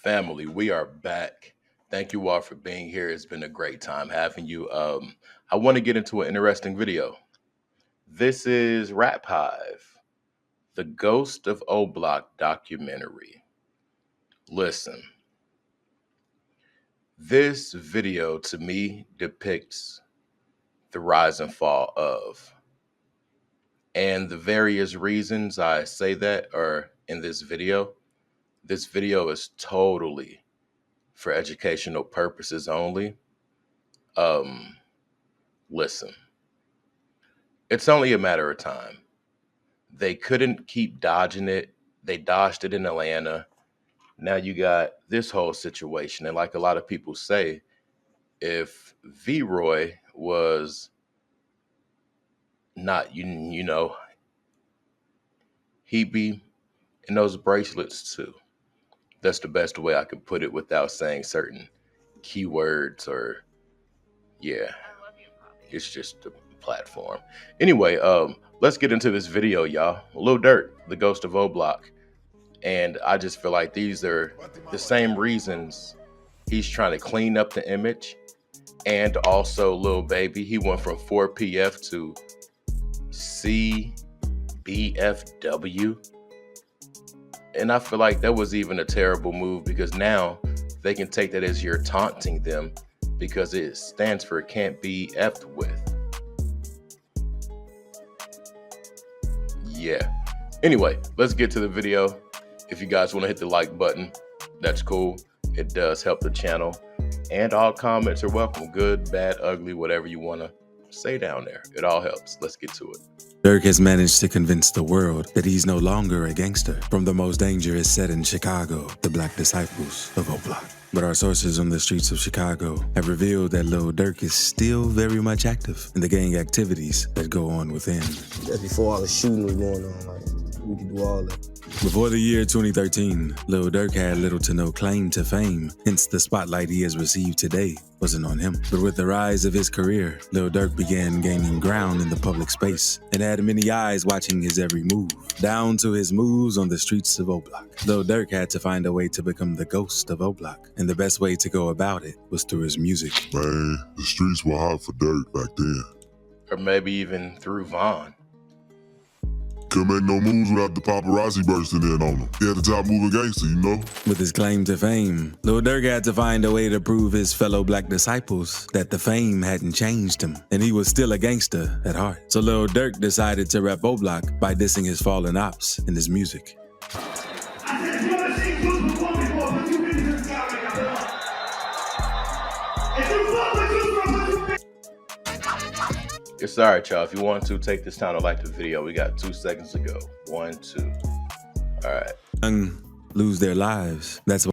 Family, we are back. Thank you all for being here. It's been a great time having you. I want to get into an interesting video. This is Rap Hive, the Ghost of OBlock documentary. Listen, this video to me depicts the rise and fall of, and the various reasons I say that are in this video. This video is totally for educational purposes only. Listen, it's only a matter of time. They couldn't keep dodging it. They dodged it in Atlanta. Now you got this whole situation. And like a lot of people say, if V-Roy was not, he'd be in those bracelets too. That's the best way I could put it without saying certain keywords or, yeah, it's just a platform. Anyway, let's get into this video, y'all. Lil Durk, the Ghost of OBlock. And I just feel like these are the same reasons he's trying to clean up the image. And also Lil Baby, he went from 4PF to CBFW. And I feel like that was even a terrible move because now they can take that as you're taunting them because it stands for can't be effed with. Yeah. Anyway, let's get to the video. If you guys want to hit the like button, that's cool. It does help the channel. And all comments are welcome. Good, bad, ugly, whatever you want to say down there. It all helps. Let's get to it. Durk has managed to convince the world that he's no longer a gangster from the most dangerous set in Chicago, the Black Disciples of OBlock. But our sources on the streets of Chicago have revealed that Lil Durk is still very much active in the gang activities that go on within. That's before all the shooting was going on, like, we could do all that. Before the year 2013, Lil Durk had little to no claim to fame, hence the spotlight he has received today wasn't on him. But with the rise of his career, Lil Durk began gaining ground in the public space and had many eyes watching his every move, down to his moves on the streets of OBlock. Lil Durk had to find a way to become the ghost of OBlock, and the best way to go about it was through his music. Man, the streets were hot for Durk back then. Or maybe even through Vaughn. Couldn't make no moves without the paparazzi bursting in on him. He had the top moving gangster, you know? With his claim to fame, Lil Durk had to find a way to prove his fellow black disciples that the fame hadn't changed him, and he was still a gangster at heart. So Lil Durk decided to rep OBlock by dissing his fallen ops in his music. It's all right, y'all. If you want to, take this time to like the video. We got 2 seconds to go. 1, 2. All right. Young lose their lives. That's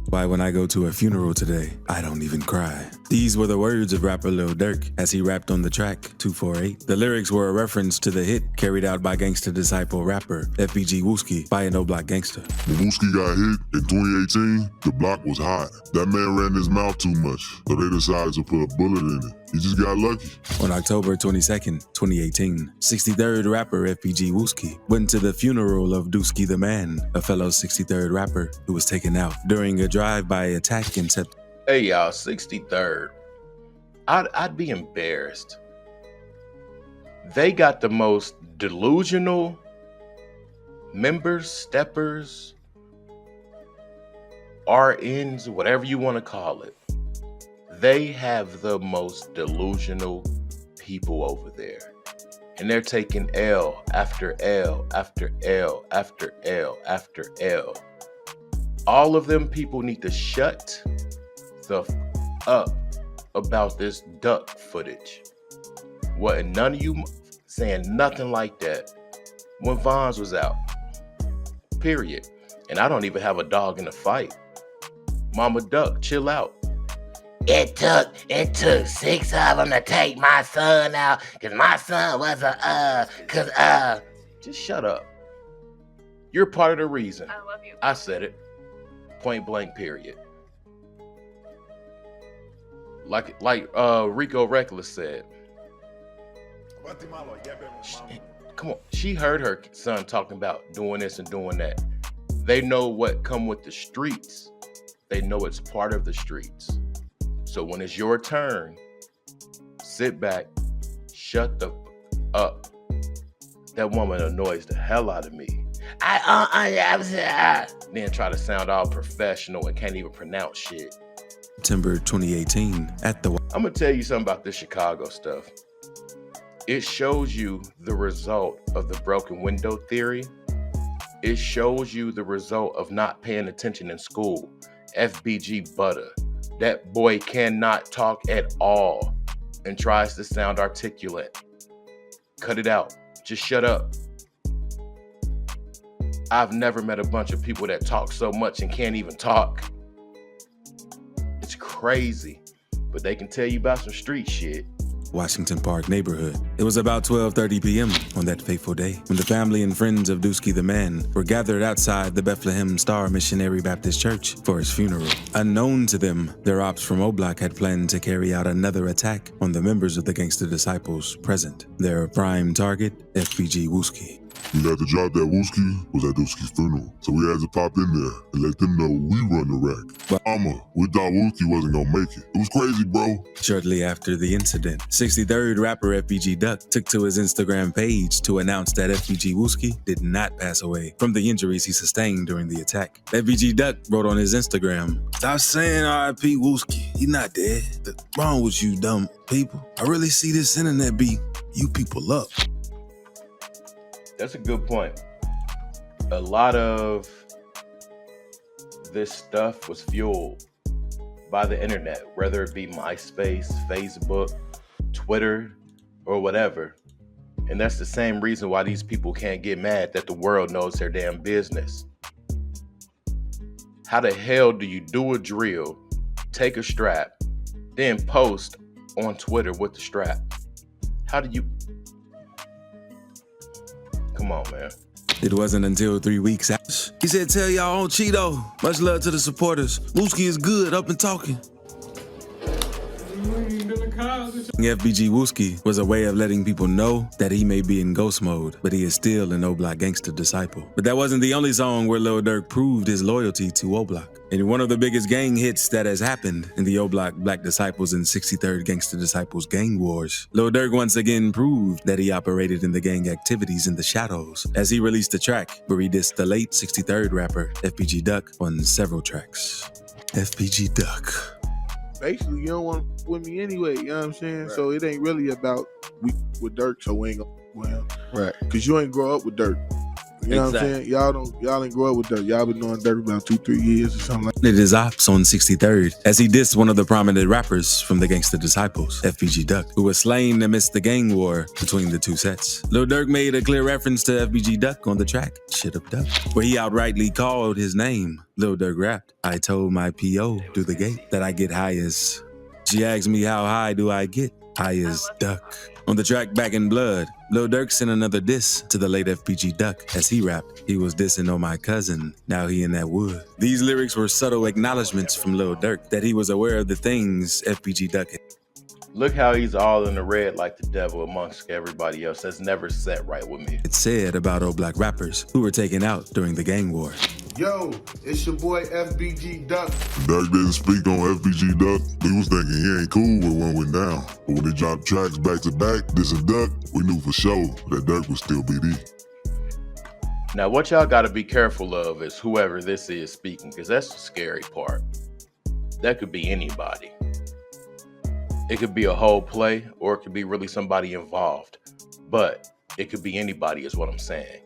why when I go to a funeral today, I don't even cry. These were the words of rapper Lil Durk as he rapped on the track 248. The lyrics were a reference to the hit carried out by gangster disciple rapper FBG Wooski by an OBlock gangster. When Wooski got hit in 2018, the block was hot. That man ran his mouth too much, so they decided to put a bullet in it. He just got lucky. On October 22nd, 2018, 63rd rapper FBG Wooski went to the funeral of Dooski the Man, a fellow 63rd rapper who was taken out during a drive-by attack in September. Hey, y'all, 63rd. I'd be embarrassed. They got the most delusional members, steppers, RNs, whatever you want to call it. They have the most delusional people over there. And they're taking L after L after L after L after L. All of them people need to shut the f up about this duck footage. Wasn't none of you saying nothing like that when Vaughn's was out. Period. And I don't even have a dog in the fight. Mama Duck, chill out. It took 6 of them to take my son out, cause my son was Just shut up. You're part of the reason. I love you. I said it. Point blank, period. Like Rico Reckless said. Come on. She heard her son talking about doing this and doing that. They know what come with the streets. They know it's part of the streets. So when it's your turn, sit back, shut the up. That woman annoys the hell out of me. Then try to sound all professional and can't even pronounce shit. September 2018 at the... I'm gonna tell you something about this Chicago stuff. It shows you the result of the broken window theory. It shows you the result of not paying attention in school. FBG Butter. That boy cannot talk at all and tries to sound articulate. Cut it out. Just shut up. I've never met a bunch of people that talk so much and can't even talk. It's crazy, but they can tell you about some street shit. Washington Park neighborhood. It was about 12:30 p.m. on that fateful day when the family and friends of Dusky the Man were gathered outside the Bethlehem Star Missionary Baptist Church for his funeral. Unknown to them, their ops from OBlock had planned to carry out another attack on the members of the Gangsta Disciples present. Their prime target, FBG Wooski. We had to drop that Wooski was at Dusky's funeral, so we had to pop in there and let them know we run the rack. We thought Wooski wasn't gonna make it. It was crazy, bro. Shortly after the incident, 63rd rapper FBG Duck took to his Instagram page to announce that FBG Wooski did not pass away from the injuries he sustained during the attack. FBG Duck wrote on his Instagram, "Stop saying R.I.P. Wooski. He not dead. What's wrong with you dumb people? I really see this internet beat you people up." That's a good point. A lot of this stuff was fueled by the internet, whether it be MySpace, Facebook, Twitter, or whatever. And that's the same reason why these people can't get mad that the world knows their damn business. How the hell do you do a drill, take a strap, then post on Twitter with the strap? How do you... Come on, man. It wasn't until 3 weeks after. He said, "Tell y'all on Cheeto. Much love to the supporters. Wooski is good, up and talking." FBG Wooski was a way of letting people know that he may be in ghost mode, but he is still an OBlock Gangsta disciple. But that wasn't the only song where Lil Durk proved his loyalty to OBlock. In one of the biggest gang hits that has happened in the OBlock Black Disciples and 63rd Gangsta Disciples gang wars, Lil Durk once again proved that he operated in the gang activities in the shadows, as he released a track where he dissed the late 63rd rapper FBG Duck on several tracks. FBG Duck. Basically, you don't want with me anyway, you know what I'm saying? Right. So it ain't really about we with Durk, so we ain't gonna with him. Right. Cause you ain't grow up with Durk. You know what I'm saying? Y'all ain't grow up with Durk. Y'all been knowing Durk about 2-3 years or something like that. It is ops on 63rd as he dissed one of the prominent rappers from the Gangsta Disciples, FBG Duck, who was slain amidst the gang war between the two sets. Lil Durk made a clear reference to FBG Duck on the track, Shit Up Duck, where he outrightly called his name. Lil Durk rapped, "I told my P.O. through the gate that I get high as..." She asked me how high do I get? High as Duck. On the track Back in Blood, Lil Durk sent another diss to the late FBG Duck as he rapped, "He was dissing on my cousin, now he in that wood." These lyrics were subtle acknowledgments from Lil Durk that he was aware of the things FBG Duck had. Look how he's all in the red like the devil amongst everybody else. That's never set right with me. It said about OBlock rappers who were taken out during the gang war. Yo, it's your boy FBG Duck. Durk didn't speak on FBG Duck. We was thinking he ain't cool when one went down. But when they dropped tracks back to back, this and Duck, we knew for sure that Durk was still BD. Now, what y'all got to be careful of is whoever this is speaking, because that's the scary part. That could be anybody. It could be a whole play, or it could be really somebody involved. But it could be anybody is what I'm saying.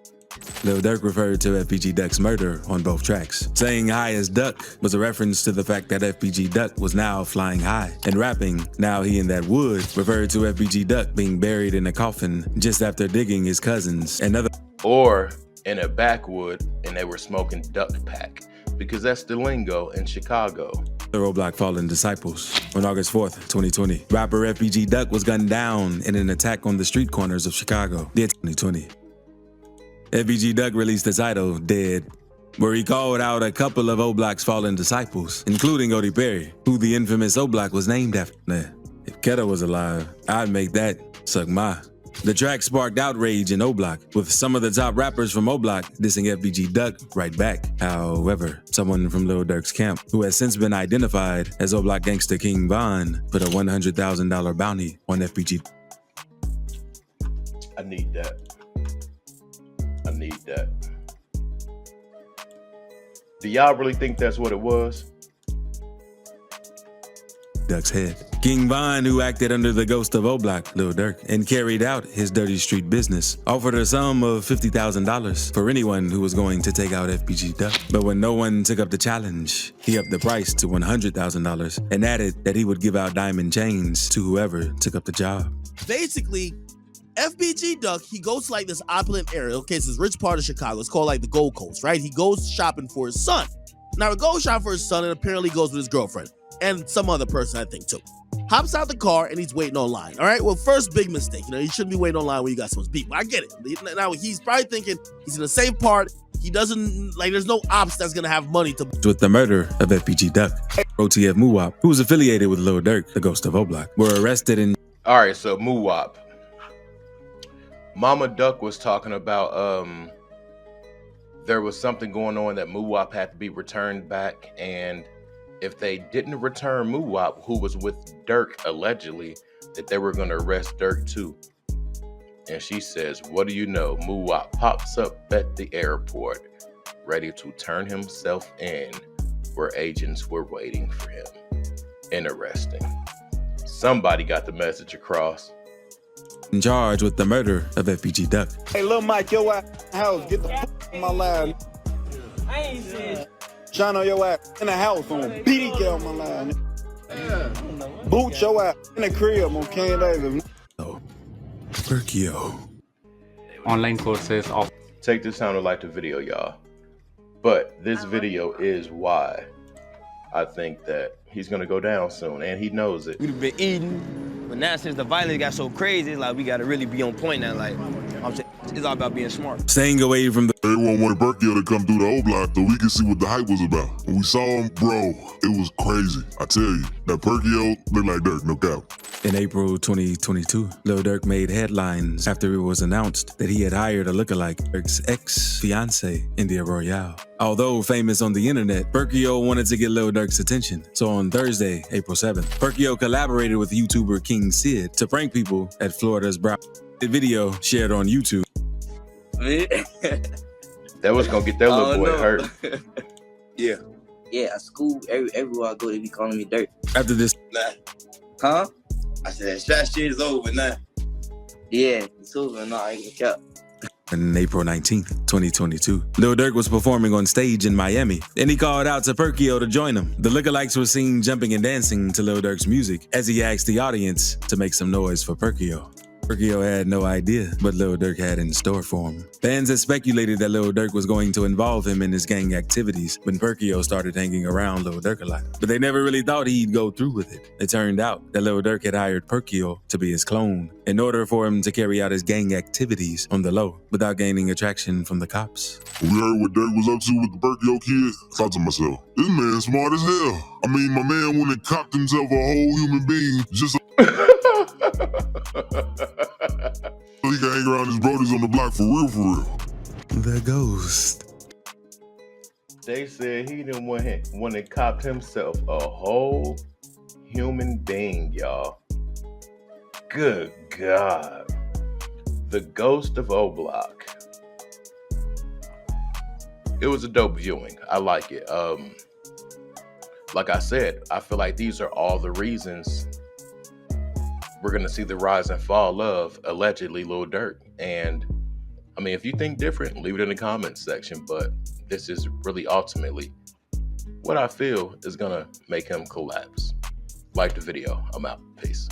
Lil Durk referred to FBG Duck's murder on both tracks. Saying "high as Duck" was a reference to the fact that FBG Duck was now flying high. And rapping "now he in that wood" referred to FBG Duck being buried in a coffin just after digging his cousins and other... Or in a backwood and they were smoking duck pack, because that's the lingo in Chicago. The OBlock fallen disciples. On August 4th, 2020, rapper FBG Duck was gunned down in an attack on the street corners of Chicago. Yeah, 2020. FBG Duck released the title, Dead, where he called out a couple of OBlock's fallen disciples, including Odie Perry, who the infamous OBlock was named after. If Keto was alive, I'd make that suck my The track sparked outrage in OBlock, with some of the top rappers from OBlock dissing FBG Duck right back. However, someone from Lil Durk's camp, who has since been identified as OBlock gangster King Von, put a $100,000 bounty on FBG. I need that. I need that. Do y'all really think that's what it was? Duck's head. King Von, who acted under the ghost of OBlock, Lil Durk, and carried out his dirty street business, offered a sum of $50,000 for anyone who was going to take out FBG Duck. But when no one took up the challenge, he upped the price to $100,000 and added that he would give out diamond chains to whoever took up the job. Basically, FBG Duck, he goes to like this opulent area. Okay, it's this rich part of Chicago. It's called like the Gold Coast, right? He goes shopping for his son. Now, he goes shopping for his son and apparently goes with his girlfriend and some other person, I think, too. Hops out the car and he's waiting online. All right, well, first big mistake. You know, you shouldn't be waiting online when you got someone's beat. But I get it. Now, he's probably thinking he's in the safe part. He doesn't, like, there's no ops that's going to have money to... With the murder of FBG Duck, OTF Muwop, who was affiliated with Lil Durk, the ghost of OBlock, were arrested in... All right, so Muwop. Mama Duck was talking about there was something going on that Muwop had to be returned back, and if they didn't return Muwop, who was with Durk allegedly, that they were going to arrest Durk too. And she says, what do you know? Muwop pops up at the airport, ready to turn himself in, where agents were waiting for him. Interesting. Somebody got the message across. in charge with the murder of FBG Duck. Hey, Lil Mike, your house, get the f on my line. I ain't saying Shine on your ass in the house on BDK on my line. Boot your ass in the crib on King Davis. Oh, Perkio. Online courses of. Take this time to like the video, y'all. But this video is why I think that he's gonna go down soon, and he knows it. We've been eating, but now since the violence got so crazy, it's like we gotta really be on point now. Like, I'm saying, it's all about being smart. Staying away from the. Everyone wanted Perkio to come through the OBlock so we could see what the hype was about. When we saw him, bro, it was crazy. I tell you, that Perkio looked like Durk, no doubt. In April 2022, Lil Durk made headlines after it was announced that he had hired a lookalike, Durk's ex-fiancée, India Royale. Although famous on the internet, Perkio wanted to get Lil Durk's attention. So on Thursday, April 7th, Perkio collaborated with YouTuber King Sid to prank people at Florida's Brow. The video shared on YouTube. That was gonna get that little boy hurt. Yeah. Yeah, at school, everywhere I go, they be calling me Durk. After this, Huh? I said, that shit is over now. Yeah, it's over. No, I ain't gonna cap. on April 19th, 2022, Lil Durk was performing on stage in Miami, and he called out to Perkio to join him. The lookalikes were seen jumping and dancing to Lil Durk's music as he asked the audience to make some noise for Perkio. Perkio had no idea what Lil Durk had in store for him. Fans had speculated that Lil Durk was going to involve him in his gang activities when Perkio started hanging around Lil Durk a lot. But they never really thought he'd go through with it. It turned out that Lil Durk had hired Perkio to be his clone in order for him to carry out his gang activities on the low without gaining attraction from the cops. When we heard what Durk was up to with the Perkio kid, I thought to myself, this man smart as hell. I mean, my man went and copped himself a whole human being just so he can hang around his brodies on the block for real, for real. The ghost. They said he didn't want and copped himself a whole human being, y'all. Good God. The ghost of OBlock. It was a dope viewing. I like it. Like I said, I feel like these are all the reasons we're going to see the rise and fall of, allegedly, Lil Durk. And, I mean, if you think different, leave it in the comments section. But this is really ultimately what I feel is going to make him collapse. Like the video. I'm out. Peace.